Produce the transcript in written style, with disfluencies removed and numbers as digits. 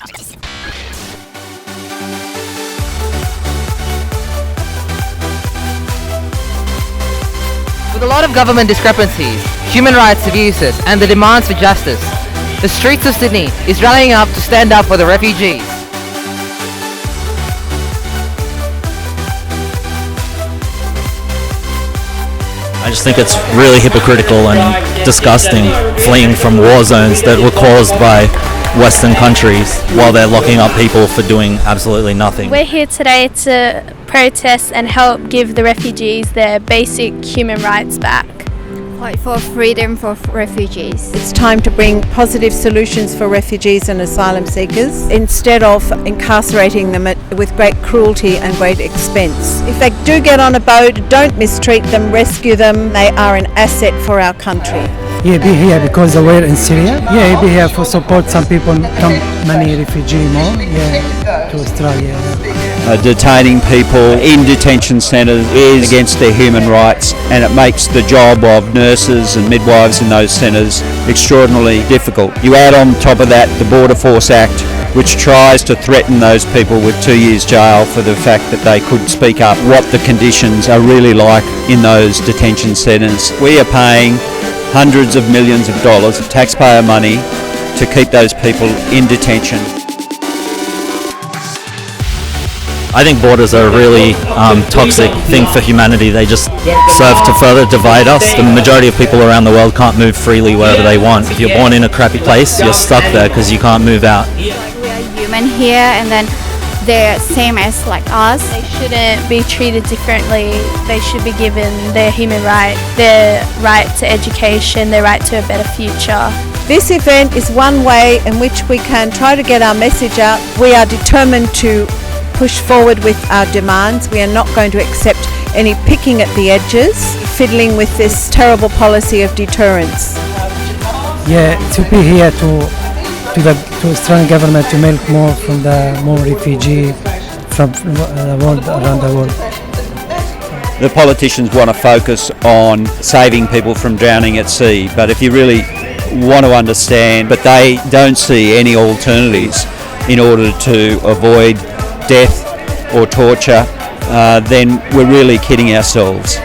With a lot of government discrepancies, human rights abuses and the demands for justice, the streets of Sydney is rallying up to stand up for the refugees. I just think it's really hypocritical and disgusting fleeing from war zones that were caused by Western countries while they're locking up people for doing absolutely nothing. We're here today to protest and help give the refugees their basic human rights back. Fight for freedom for refugees. It's time to bring positive solutions for refugees and asylum seekers instead of incarcerating them with great cruelty and great expense. If they do get on a boat, don't mistreat them, rescue them. They are an asset for our country. Yeah, be here because we're in Syria. Yeah, be here for support some people, come many refugee more. Yeah, to Australia. Detaining people in detention centres is against their human rights, and it makes the job of nurses and midwives in those centres extraordinarily difficult. You add on top of that the Border Force Act, which tries to threaten those people with 2 years jail for the fact that they could speak up what the conditions are really like in those detention centres. We are paying hundreds of millions of dollars of taxpayer money to keep those people in detention. I think borders are a really toxic thing for humanity. They just serve to further divide us. The majority of people around the world can't move freely wherever they want. If you're born in a crappy place, you're stuck there because you can't move out. We are human here, and then they're same as like us. They shouldn't be treated differently. They should be given their human right, their right to education, their right to a better future. This event is one way in which we can try to get our message out. We are determined to push forward with our demands. We are not going to accept any picking at the edges, fiddling with this terrible policy of deterrence. Yeah, to be here to Australian government to milk more from the more refugee from the world, around the world. The politicians want to focus on saving people from drowning at sea, but if you really want to understand, but they don't see any alternatives in order to avoid death or torture, then we're really kidding ourselves.